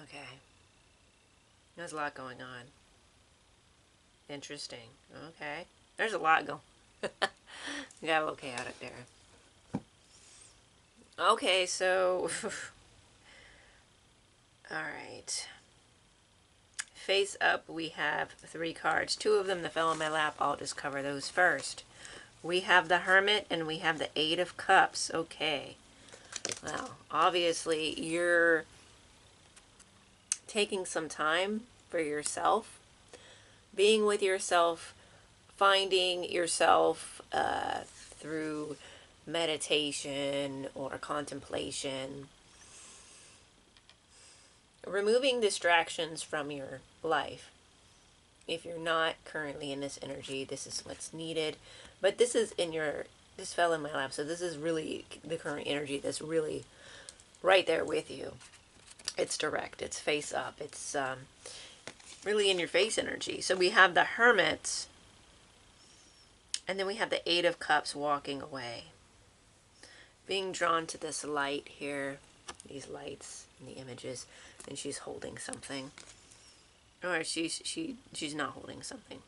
Okay. There's a lot going on. Interesting. Okay. There's a lot going. Got a little chaotic there. Okay, so all right. Face up, we have 3 cards. 2 of them that fell in my lap. I'll just cover those first. We have the Hermit and we have the 8 of Cups. Okay. Well, obviously you're taking some time for yourself, being with yourself, finding yourself through meditation or contemplation, removing distractions from your life. If you're not currently in this energy, this is what's needed. But this is this fell in my lap, so this is really the current energy that's really right there with you. It's direct, it's face up, it's really in your face energy. So we have the Hermit, and then we have the 8 of Cups walking away. Being drawn to this light here, these lights and the images, and she's holding something. Or she's not holding something.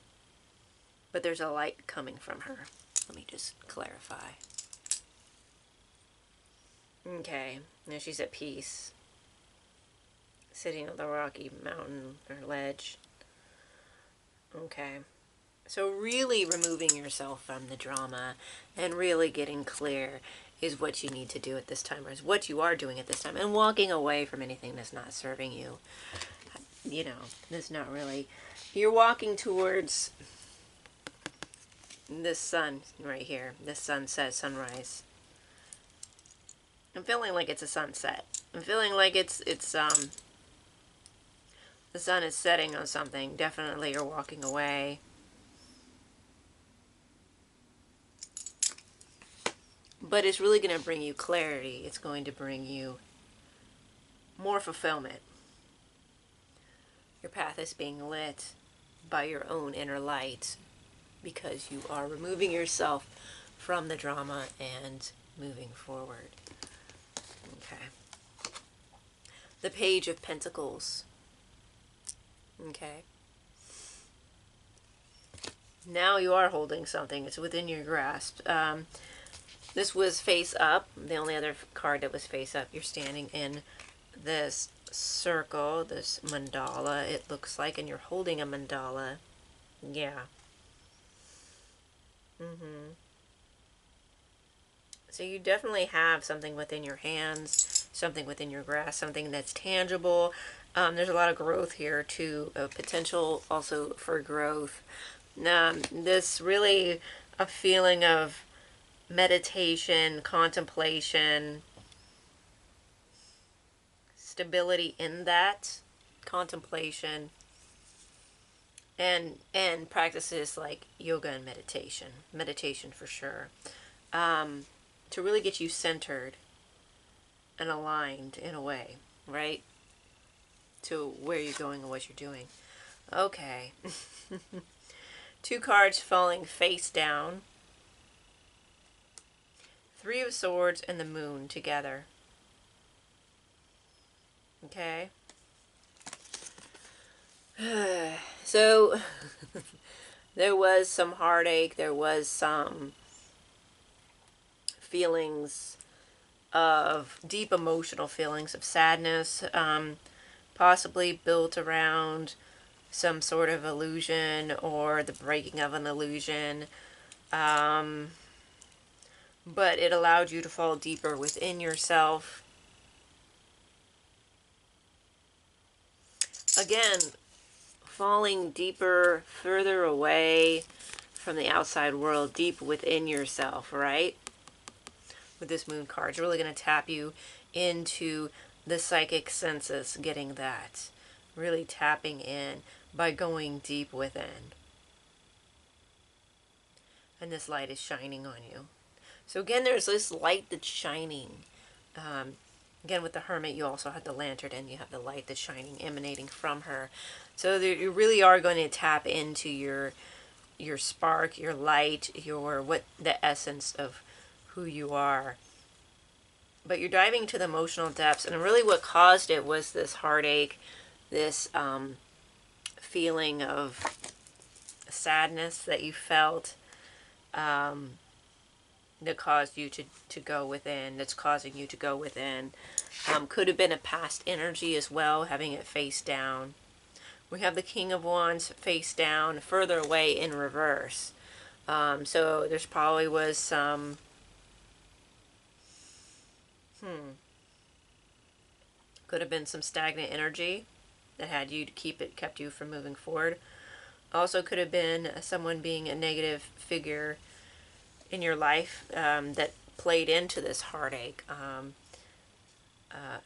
But there's a light coming from her. Let me just clarify. Okay, now she's at peace. Sitting on the rocky mountain or ledge. Okay. So really removing yourself from the drama and really getting clear is what you need to do at this time, or is what you are doing at this time, and walking away from anything that's not serving you. You know, that's not really... You're walking towards this sun right here. This sunset, sunrise. I'm feeling like it's a sunset. I'm feeling like it's the sun is setting on something. Definitely you're walking away. But it's really going to bring you clarity. It's going to bring you more fulfillment. Your path is being lit by your own inner light because you are removing yourself from the drama and moving forward. Okay. The Page of Pentacles. Okay. Now you are holding something. It's within your grasp. This was face up. The only other card that was face up. You're standing in this circle, this mandala, it looks like, and you're holding a mandala. Yeah. So you definitely have something within your hands, something within your grasp, something that's tangible. There's a lot of growth here too, potential also for growth. This really a feeling of meditation, contemplation, stability in that contemplation, and practices like yoga and meditation for sure, to really get you centered and aligned in a way, right, to where you're going and what you're doing. Okay. 2 cards falling face down. 3 of Swords and the Moon together. Okay. So, there was some heartache. There was some feelings of deep emotional feelings of sadness, possibly built around some sort of illusion or the breaking of an illusion. But it allowed you to fall deeper within yourself. Again, falling deeper, further away from the outside world, deep within yourself, right? With this Moon card, it's really going to tap you into the psychic senses, getting that. Really tapping in by going deep within. And this light is shining on you. So again, there's this light that's shining. Again, with the Hermit, you also have the lantern and you have the light that's shining, emanating from her. So you really are going to tap into your spark, your light, the essence of who you are. but you're diving to the emotional depths, and really what caused it was this heartache, this feeling of sadness that you felt, that caused you to go within, that's causing you to go within. Could have been a past energy as well, having it face down. We have the King of Wands face down, further away in reverse. So there's probably was some, could have been some stagnant energy that had you to kept you from moving forward. Also could have been someone being a negative figure in your life, that played into this heartache,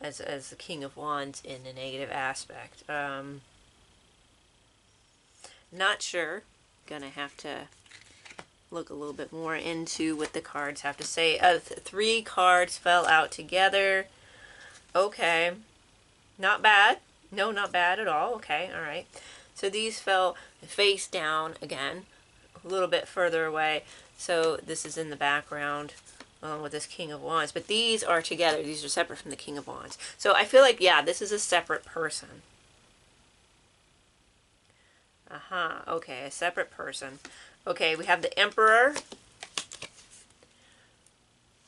as the King of Wands in a negative aspect. Not sure. Gonna have to look a little bit more into what the cards have to say. 3 cards fell out together. Okay. Not bad. No, not bad at all. Okay, all right. So these fell face down again, a little bit further away. So this is in the background, with this King of Wands. But these are together. These are separate from the King of Wands. So I feel like, yeah, this is a separate person. Okay, a separate person. Okay, we have the Emperor.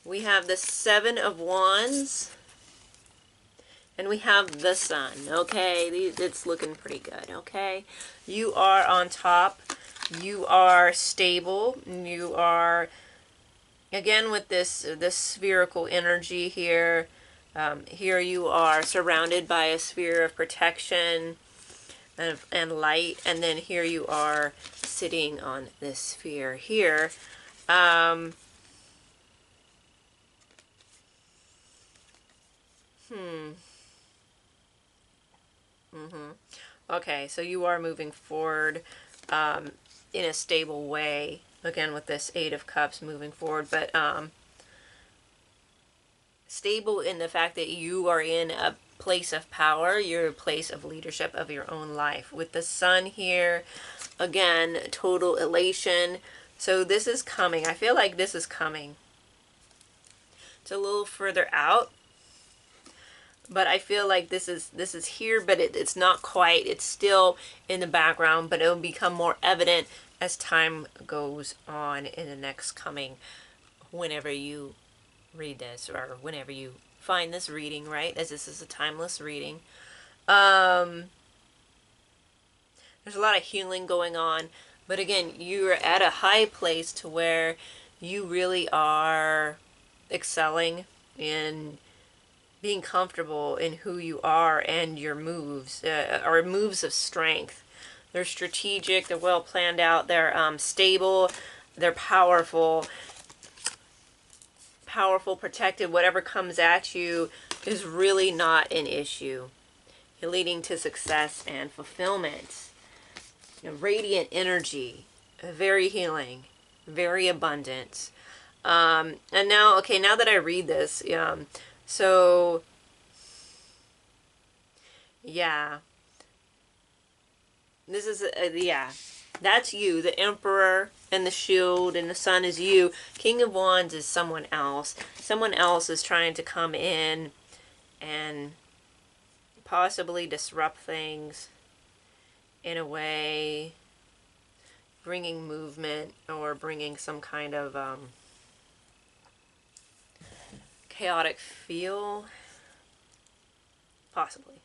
We have the 7 of Wands. And we have the Sun. Okay, it's looking pretty good. Okay, you are on top. You are stable. You are, again, with this spherical energy here. Here you are surrounded by a sphere of protection and light, and then here you are sitting on this sphere here. Okay, so you are moving forward, in a stable way, again with this 8 of Cups moving forward, but stable in the fact that you are in a place of power, you're a place of leadership of your own life. With the Sun here, again, total elation. So this is coming. I feel like this is coming. It's a little further out, but I feel like this is here, but it's not quite. It's still in the background, but it'll become more evident as time goes on in the next coming, whenever you read this, or whenever you find this reading, right? As this is a timeless reading. There's a lot of healing going on, but again, you're at a high place to where you really are excelling in being comfortable in who you are, and your moves are moves of strength. They're strategic, they're well planned out, they're stable, they're powerful, protected. Whatever comes at you is really not an issue. You're leading to success and fulfillment. Radiant energy, very healing, very abundant. And now, okay, now that I read this, so, yeah, this is, yeah, that's you, the Emperor, and the Shield, and the Sun is you. King of Wands is someone else. Someone else is trying to come in and possibly disrupt things in a way, bringing movement, or bringing some kind of chaotic feel, possibly.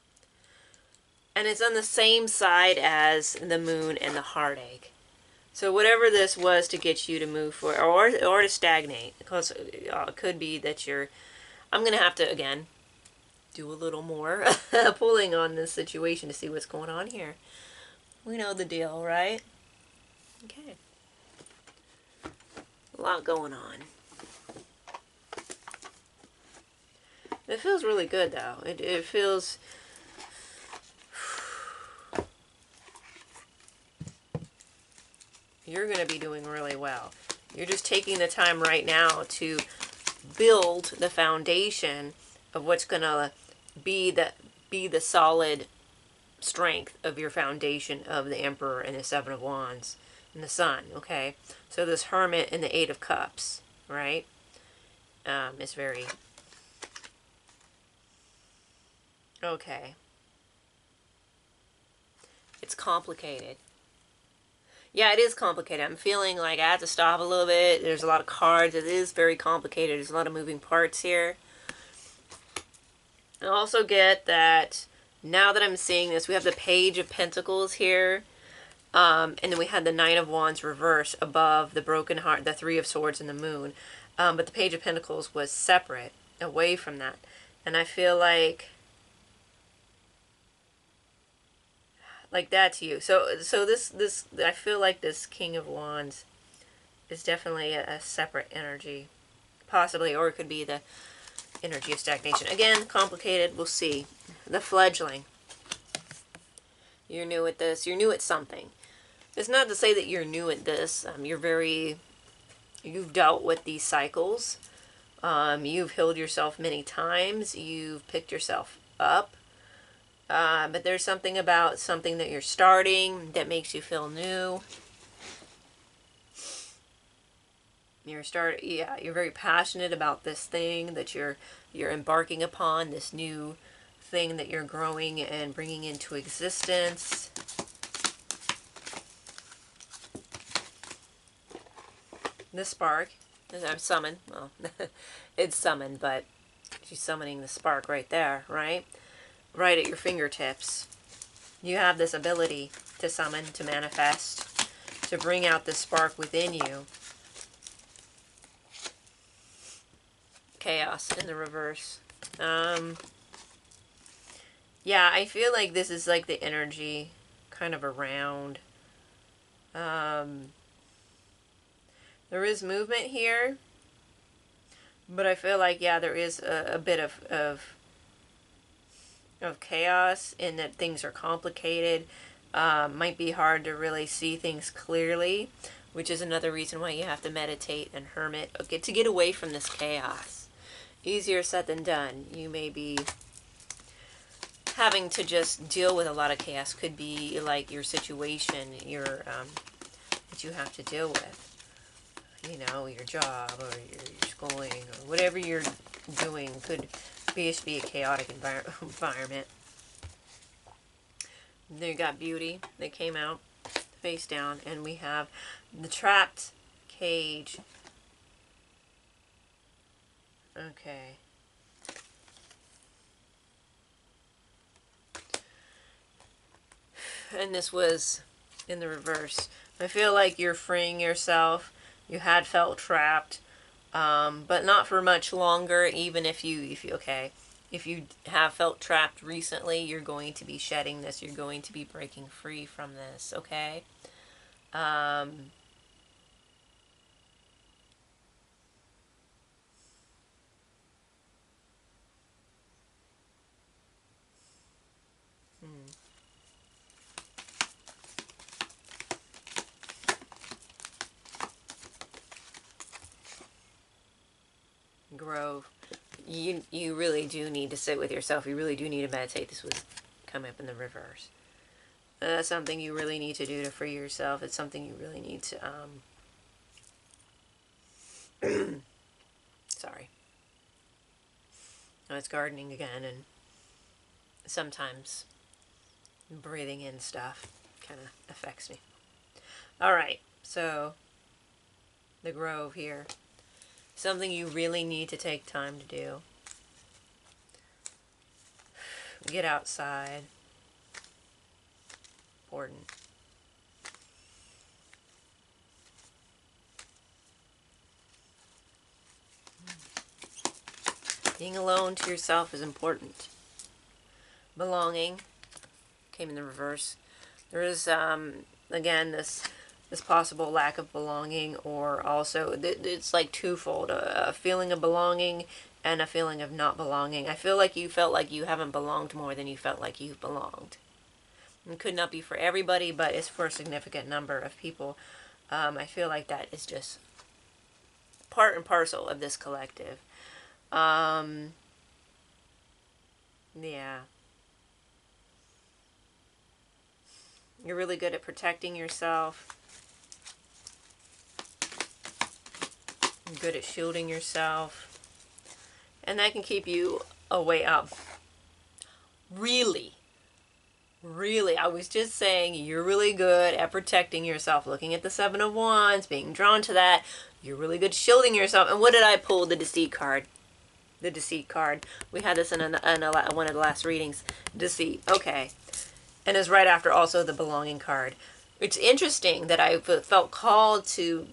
And it's on the same side as the Moon and the heartache. So whatever this was to get you to move forward, or to stagnate, because it could be that you're, I'm going to have to, again, do a little more pulling on this situation to see what's going on here. We know the deal, right? Okay. A lot going on. It feels really good, though. It feels... You're going to be doing really well. You're just taking the time right now to build the foundation of what's going to be the solid strength of your foundation of the Emperor and the 7 of Wands and the Sun, okay? So this Hermit and the 8 of Cups, right? Is very Okay. It's complicated. Yeah, it is complicated. I'm feeling like I have to stop a little bit. There's a lot of cards. It is very complicated. There's a lot of moving parts here. I also get that now that I'm seeing this, we have the Page of Pentacles here. And then we had the Knight of Wands reverse above the Broken Heart, the Three of Swords, and the Moon. But the Page of Pentacles was separate, away from that. And I feel like that's you. So this I feel like this King of Wands is definitely a separate energy, possibly, or it could be the energy of stagnation. Again, complicated. We'll see. The fledgling. You're new at this. You're new at something. It's not to say that you're new at this. You've dealt with these cycles. You've healed yourself many times. You've picked yourself up. But there's something about something that you're starting that makes you feel new. You're very passionate about this thing that you're embarking upon, this new thing that you're growing and bringing into existence. The spark, I'm summoned. Well, it's summoned, but she's summoning the spark right there, right? Right at your fingertips. You have this ability to summon, to manifest, to bring out the spark within you. Chaos in the reverse. Yeah, I feel like this is like the energy kind of around. There is movement here, but I feel like, yeah, there is a bit of chaos in that things are complicated. Might be hard to really see things clearly, which is another reason why you have to meditate and hermit. Okay, to get away from this chaos. Easier said than done. You may be having to just deal with a lot of chaos. Could be like your situation, that you have to deal with. You know, your job or your schooling or whatever you're doing could be a chaotic environment. Then you got beauty that came out face down, and we have the trapped cage. Okay. And this was in the reverse. I feel like you're freeing yourself. You had felt trapped, but not for much longer. Even if you have felt trapped recently, you're going to be shedding this. You're going to be breaking free from this. Okay. Hmm. Grove. You really do need to sit with yourself. You really do need to meditate. This was coming up in the reverse. That's something you really need to do to free yourself. It's something you really need to sorry. Oh, it's gardening again, and sometimes breathing in stuff kind of affects me. All right, so the grove here. Something you really need to take time to do. Get outside. Important. Being alone to yourself is important. Belonging came in the reverse. There is, again, this possible lack of belonging, or also it's like twofold: a feeling of belonging and a feeling of not belonging. I feel like you felt like you haven't belonged more than you felt like you've belonged. It could not be for everybody, but it's for a significant number of people. I feel like that is just part and parcel of this collective. Yeah. You're really good at protecting yourself. You're good at shielding yourself. And that can keep you a way up. Really. Really, I was just saying you're really good at protecting yourself. Looking at the Seven of Wands, being drawn to that. You're really good shielding yourself. And what did I pull? The Deceit card. The Deceit card. We had this in one of the last readings. Deceit. Okay. And it's right after also the Belonging card. It's interesting that I felt called to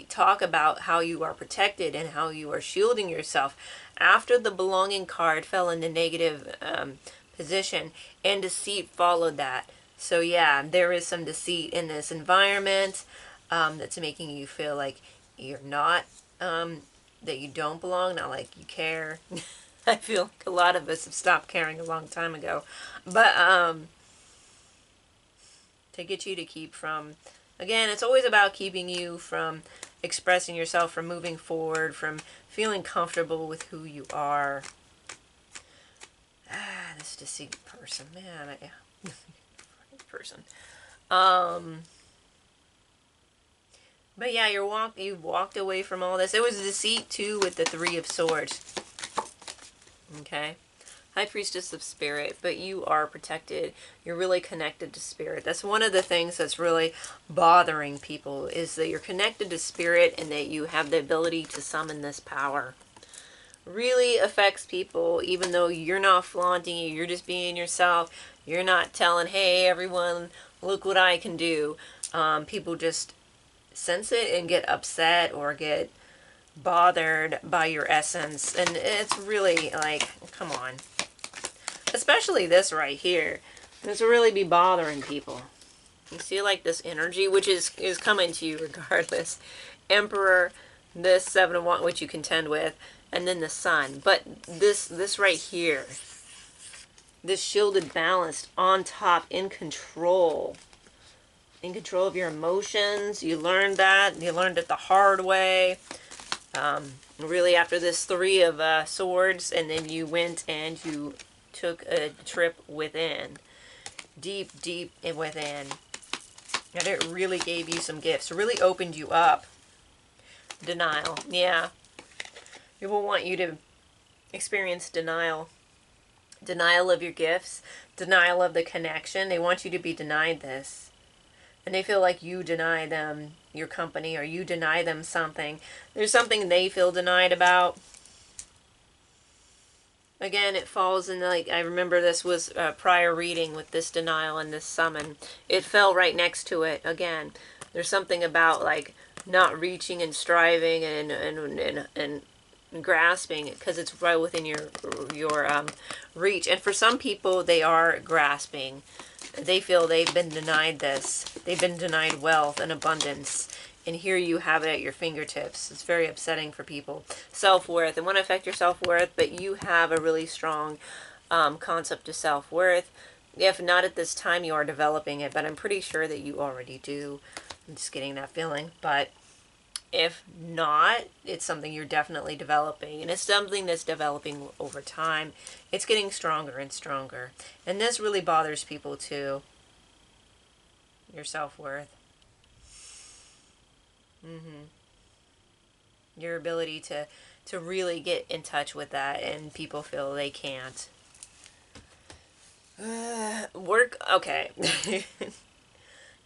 talk about how you are protected and how you are shielding yourself after the Belonging card fell in the negative position, and deceit followed that. So yeah, there is some deceit in this environment that's making you feel like you're not, that you don't belong, not like you care. I feel like a lot of us have stopped caring a long time ago. But to get you to keep from, again, it's always about keeping you from expressing yourself, from moving forward, from feeling comfortable with who you are. This deceit person, man, person. But yeah, you've walked away from all this. It was deceit too with the Three of Swords. Okay. High Priestess of Spirit, but you are protected. You're really connected to Spirit. That's one of the things that's really bothering people, is that you're connected to Spirit and that you have the ability to summon this power. Really affects people, even though you're not flaunting it, you're just being yourself. You're not telling, hey, everyone, look what I can do. People just sense it and get upset or get bothered by your essence. And it's really like, come on. Especially this right here. This will really be bothering people. You see like this energy, which is coming to you regardless. Emperor, this Seven of Wands, which you contend with, and then the Sun. But this right here, this shielded, balanced, on top, in control of your emotions. You learned that. You learned it the hard way. Really after this Three of Swords, and then you went and you took a trip within. Deep within. And it really gave you some gifts. Really opened you up. Denial. Yeah. People want you to experience denial. Denial of your gifts. Denial of the connection. They want you to be denied this. And they feel like you deny them your company, or you deny them something. There's something they feel denied about. Again, it falls in, like, I remember this was a prior reading with this denial and this summon. It fell right next to it. Again, there's something about, like, not reaching and striving and grasping, because it's right within your reach. And for some people, they are grasping. They feel they've been denied this. They've been denied wealth and abundance. And here you have it at your fingertips. It's very upsetting for people. Self-worth. It won't affect your self-worth, but you have a really strong concept of self-worth. If not at this time, you are developing it, but I'm pretty sure that you already do. I'm just getting that feeling. But if not, it's something you're definitely developing. And it's something that's developing over time. It's getting stronger and stronger. And this really bothers people too. Your self-worth. Your ability to really get in touch with that, and people feel they can't. Work, okay.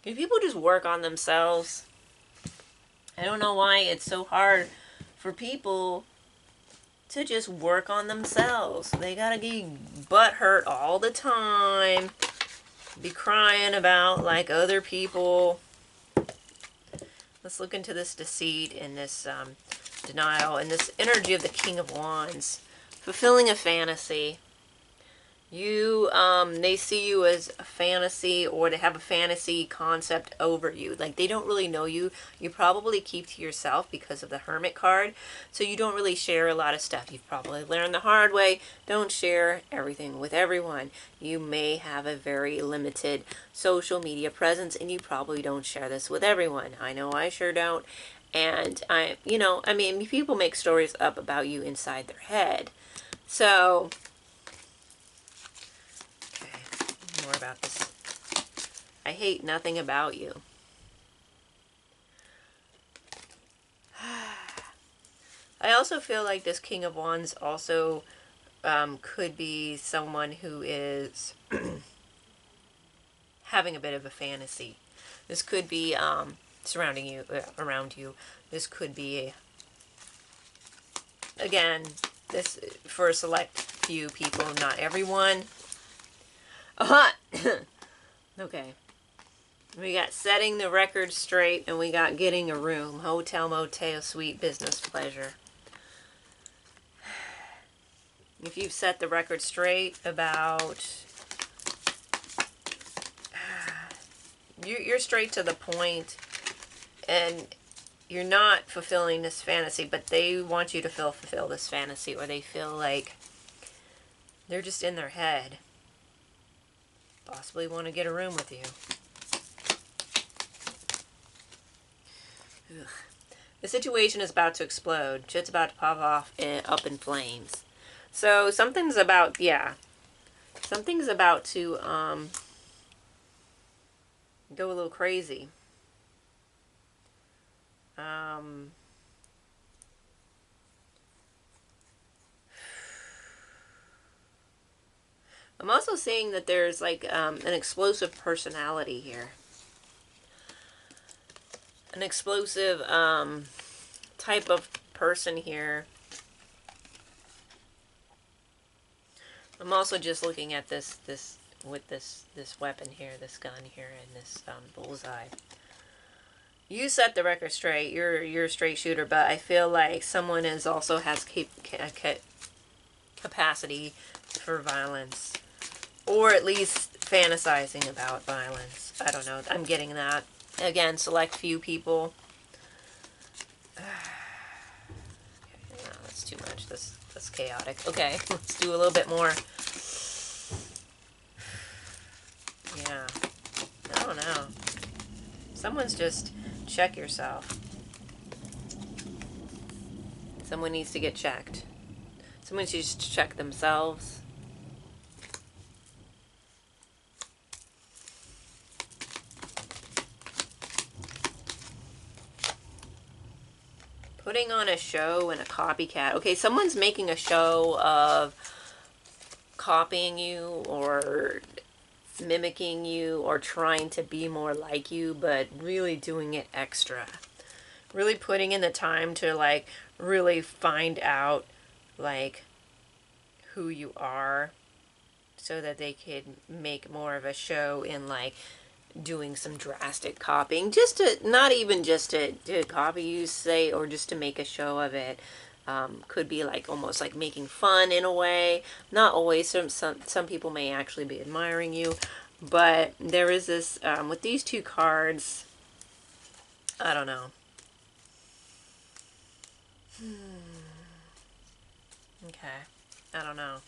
Can people just work on themselves? I don't know why it's so hard for people to just work on themselves. They gotta get butthurt all the time. Be crying about, like, other people. Let's look into this deceit and this denial and this energy of the King of Wands. Fulfilling a fantasy. They see you as a fantasy, or they have a fantasy concept over you. Like, they don't really know you. You probably keep to yourself because of the Hermit card. So you don't really share a lot of stuff. You've probably learned the hard way. Don't share everything with everyone. You may have a very limited social media presence, and you probably don't share this with everyone. I know I sure don't. And people make stories up about you inside their head. So, more about this. I hate nothing about you. I also feel like this King of Wands also could be someone who is having a bit of a fantasy. This could be surrounding you, around you. This could be, again, this for a select few people, not everyone. Okay. We got setting the record straight, and we got getting a room. Hotel, motel, suite, business, pleasure. If you've set the record straight about... You're straight to the point, and you're not fulfilling this fantasy, but they want you to fulfill this fantasy, or they feel like they're just in their head. Possibly want to get a room with you. Ugh. The situation is about to explode. Shit's about to pop off and up in flames. So something's about, yeah. Something's about to go a little crazy. I'm also seeing that there's like an explosive personality here. An explosive type of person here. I'm also just looking at this with this weapon here, this gun here, and this bullseye. You set the record straight. You're a straight shooter, but I feel like someone is also has capacity for violence, or at least fantasizing about violence. I don't know. I'm getting that. Again, select few people. No, that's too much. That's chaotic. Okay, let's do a little bit more. Yeah. I don't know. Someone's just... Check yourself. Someone needs to get checked. Someone needs to check themselves. Putting on a show and a copycat. Okay, someone's making a show of copying you or mimicking you or trying to be more like you, but really doing it extra. Really putting in the time to like really find out like who you are, so that they could make more of a show in like doing some drastic copying, just to not even just to copy you, say, or just to make a show of it. Could be like almost like making fun in a way. Not always. Some people may actually be admiring you, but there is this with these two cards. I don't know. Okay, I don't know.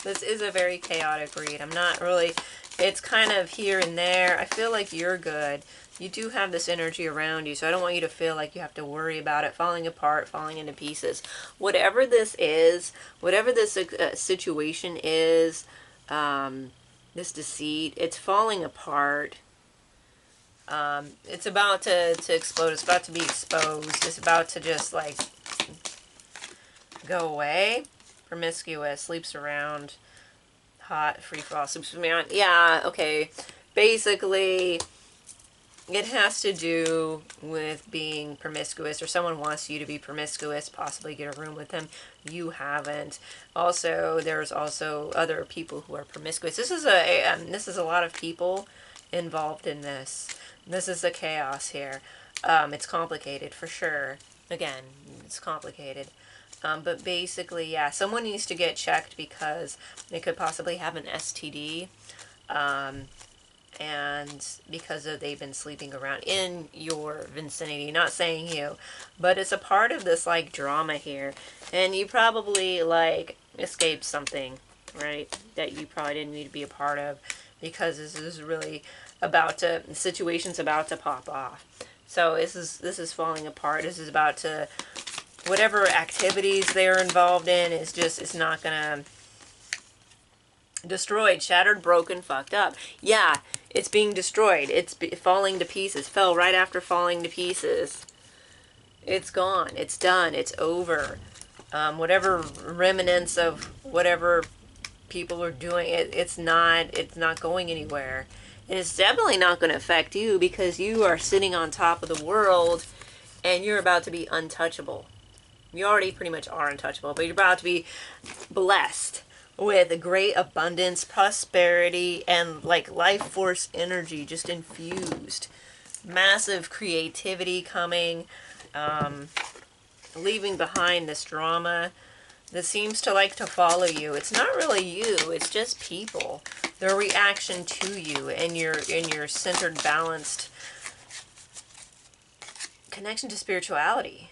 This is a very chaotic read. I'm not really. It's kind of here and there. I feel like you're good. You do have this energy around you, so I don't want you to feel like you have to worry about it falling apart, falling into pieces. Whatever this is, whatever this situation is, this deceit, it's falling apart. It's about to explode. It's about to be exposed. It's about to just like go away. Promiscuous, sleeps around, hot, free fall, sleeps around. Yeah, okay. Basically, it has to do with being promiscuous, or someone wants you to be promiscuous, possibly get a room with them. You haven't. Also, there's also other people who are promiscuous. This is a lot of people involved in this. This is the chaos here. It's complicated for sure. Again, it's complicated. But basically, yeah, someone needs to get checked because they could possibly have an STD. And because they've been sleeping around in your vicinity. Not saying you, but it's a part of this, like, drama here. And you probably, like, escaped something, right? That you probably didn't need to be a part of, because this is really the situation's about to pop off. So this is falling apart. This is about to... Whatever activities they're involved in it's not gonna... Destroyed, shattered, broken, fucked up. Yeah, it's being destroyed. It's falling to pieces. Fell right after falling to pieces. It's gone. It's done. It's over. Whatever remnants of whatever people are doing, it's not going anywhere. And it's definitely not going to affect you because you are sitting on top of the world and you're about to be untouchable. You already pretty much are untouchable, but you're about to be blessed with a great abundance, prosperity, and like life force energy just infused. Massive creativity coming, leaving behind this drama that seems to like to follow you. It's not really you, it's just people. Their reaction to you and your centered, balanced connection to spirituality.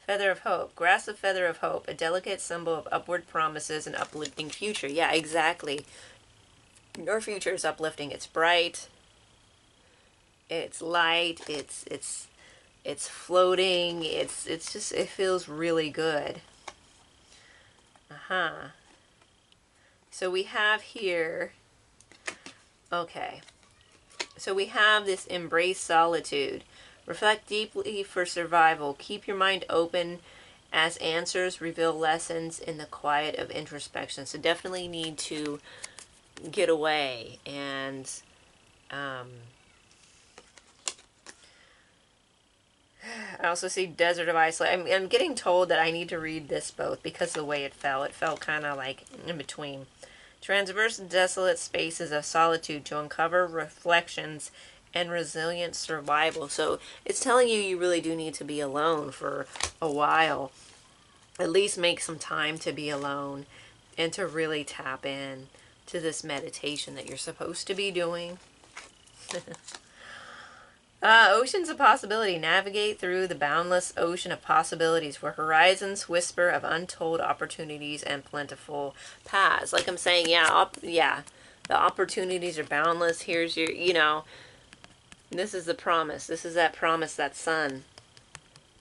Feather of hope. Grasp the feather of hope, a delicate symbol of upward promises and uplifting future. Yeah, exactly. Your future is uplifting. It's bright. It's light. It's floating. It's just, it feels really good. So we have here, okay. So we have this embrace solitude. Reflect deeply for survival. Keep your mind open as answers reveal lessons in the quiet of introspection. So definitely need to get away and I also see Desert of Iceland. I'm getting told that I need to read this both because of the way it fell. It felt kind of like in between. Traverse desolate spaces of solitude to uncover reflections and resilient survival. So it's telling you you really do need to be alone for a while. At least make some time to be alone and to really tap in to this meditation that you're supposed to be doing. Oceans of possibility. Navigate through the boundless ocean of possibilities where horizons whisper of untold opportunities and plentiful paths. Like I'm saying, yeah, the opportunities are boundless. Here's your, this is the promise. This is that promise that sun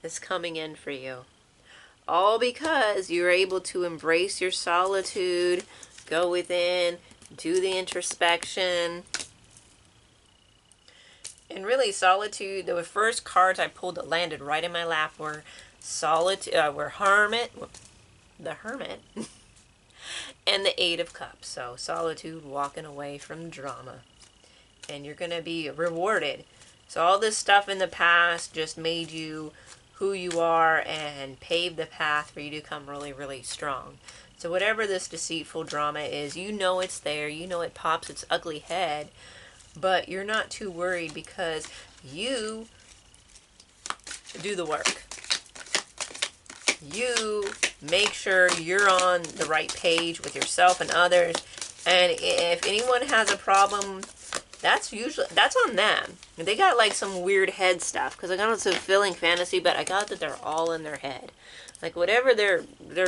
is coming in for you. All because you're able to embrace your solitude, go within, do the introspection. And really, solitude, the first cards I pulled that landed right in my lap were solitude, were Hermit, the Hermit, and the Eight of Cups. So solitude, walking away from drama. And you're going to be rewarded. So all this stuff in the past just made you who you are and paved the path for you to come really, really strong. So whatever this deceitful drama is, you know it's there. You know it pops its ugly head. But you're not too worried because you do the work. You make sure you're on the right page with yourself and others. And if anyone has a problem, that's on them. They got like some weird head stuff. Because I got it's a fulfilling fantasy, but I got that they're all in their head. Like whatever they're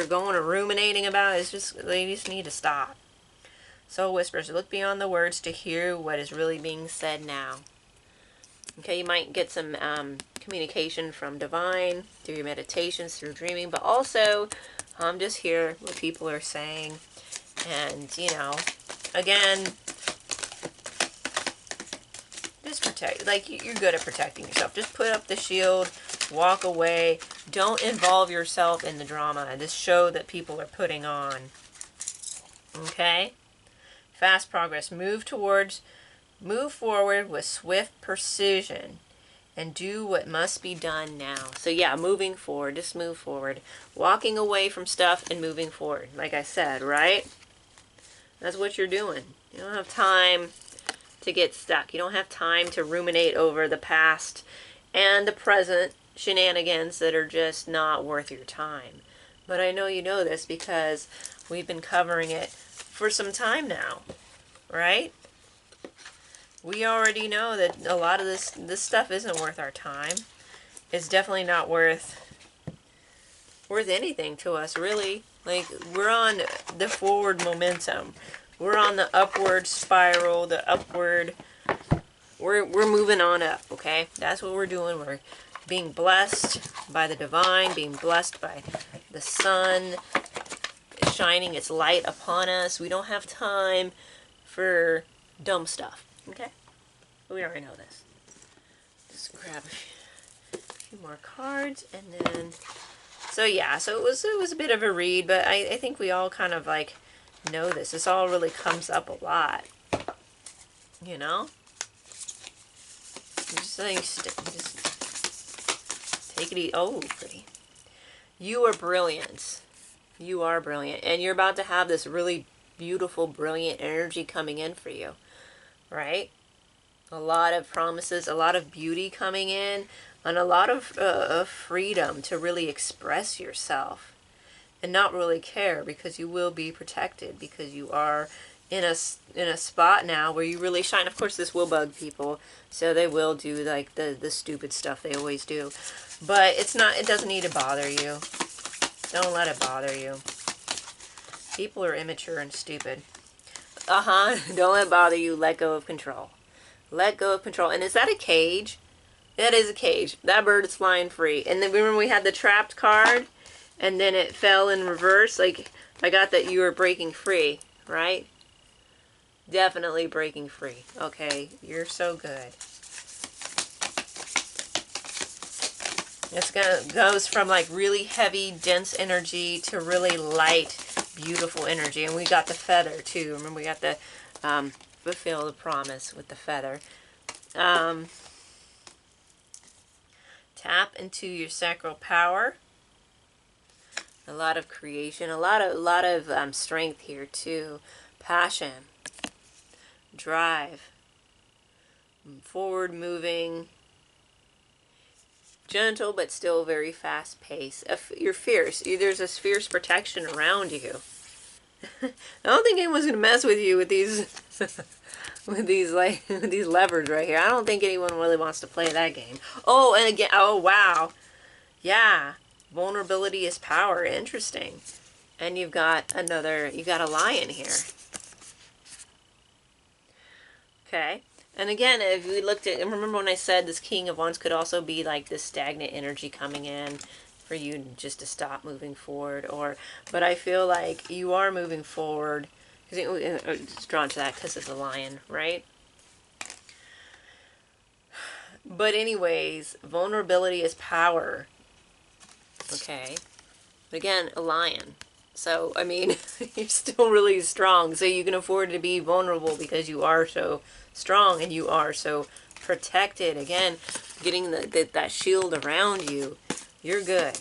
going or ruminating about, they just need to stop. Soul whispers, look beyond the words to hear what is really being said now. Okay, you might get some communication from divine through your meditations, through dreaming, but also just hear what people are saying. And, again, just protect. Like, you're good at protecting yourself. Just put up the shield, walk away. Don't involve yourself in the drama, this show that people are putting on. Okay? Fast progress. Move forward with swift precision and do what must be done now. So yeah, moving forward. Just move forward. Walking away from stuff and moving forward. Like I said, right? That's what you're doing. You don't have time to get stuck. You don't have time to ruminate over the past and the present shenanigans that are just not worth your time. But I know you know this because we've been covering it for some time now, right? We already know that a lot of this stuff isn't worth our time. It's definitely not worth anything to us, really. Like, we're on the forward momentum. We're on the upward spiral, we're moving on up, okay? That's what we're doing. We're being blessed by the divine, being blessed by the sun shining its light upon us. We don't have time for dumb stuff, okay? We already know this. Just grab a few more cards and then... So yeah, so it was a bit of a read, but I think we all kind of like know this. This all really comes up a lot, you know. Just like just take it easy. Oh, pretty. You are brilliant. You are brilliant, and you're about to have this really beautiful, brilliant energy coming in for you, right? A lot of promises, a lot of beauty coming in, and a lot of freedom to really express yourself and not really care, because you will be protected, because you are in a spot now where you really shine. Of course, this will bug people, so they will do like the stupid stuff they always do, but it doesn't need to bother you. Don't let it bother you. People are immature and stupid. Don't let it bother you. Let go of control. Let go of control. And is that a cage? That is a cage. That bird is flying free. And then remember we had the trapped card, and then it fell in reverse. Like, I got that you were breaking free, right? Definitely breaking free. Okay, you're so good. It's goes from like really heavy, dense energy to really light, beautiful energy. And we got the feather too. Remember we got the fulfill the promise with the feather. Tap into your sacral power. A lot of creation, a lot of strength here too. Passion, drive, forward moving, gentle but still very fast paced. You're fierce. There's this fierce protection around you. I don't think anyone's gonna mess with you with these with these levers right here. I don't think anyone really wants to play that game. Oh, and again, oh wow, yeah, vulnerability is power. Interesting. And you got a lion here. Okay. And again, if we looked at, and remember when I said this King of Wands could also be like this stagnant energy coming in for you just to stop moving forward, but I feel like you are moving forward, because it's drawn to that because of the lion, right? But anyways, vulnerability is power. Okay. But again, a lion. So, I mean, you're still really strong, so you can afford to be vulnerable because you are so strong and you are so protected. Again, getting that shield around you, you're good.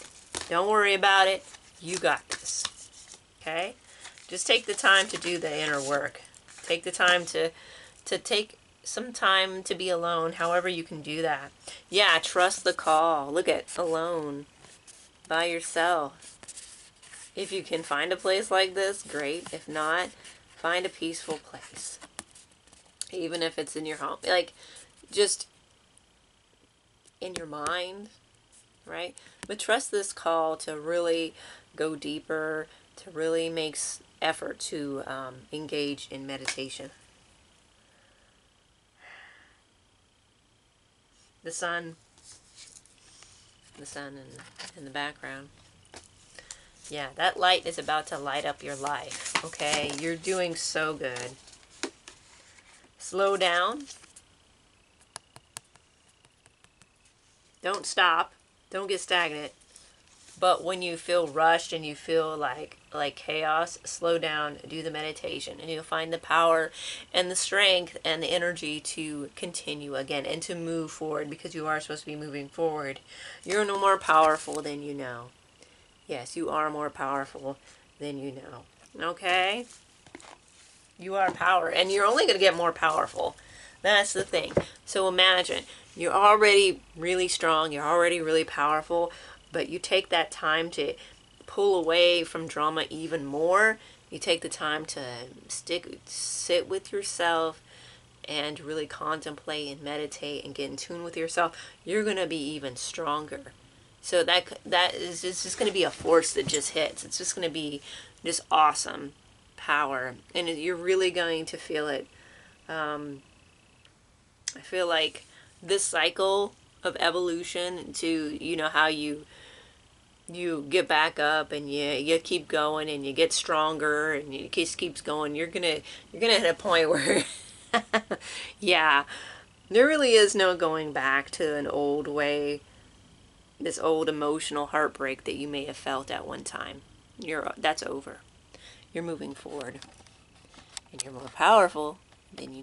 Don't worry about it. You got this. Okay? Just take the time to do the inner work. Take the time to take some time to be alone, however you can do that. Yeah, trust the call. Look at alone, by yourself. If you can find a place like this, great. If not, find a peaceful place. Even if it's in your home. Like, just in your mind, right? But trust this call to really go deeper, to really make effort to engage in meditation. The sun in the background. Yeah, that light is about to light up your life, okay? You're doing so good. Slow down. Don't stop. Don't get stagnant. But when you feel rushed and you feel like chaos, slow down, do the meditation, and you'll find the power and the strength and the energy to continue again and to move forward, because you are supposed to be moving forward. You're no more powerful than you know. Yes, you are more powerful than you know. Okay? You are power, and you're only going to get more powerful. That's the thing. So imagine, you're already really strong, you're already really powerful, but you take that time to pull away from drama even more. You take the time to sit with yourself and really contemplate and meditate and get in tune with yourself. You're going to be even stronger. So that is just going to be a force that just hits. It's just going to be just awesome power, and you're really going to feel it. I feel like this cycle of evolution to, how you get back up and you keep going and you get stronger and it just keeps going. You're gonna hit a point where yeah, there really is no going back to an old way this old emotional heartbreak that you may have felt at one time. That's over. You're moving forward. And you're more powerful than you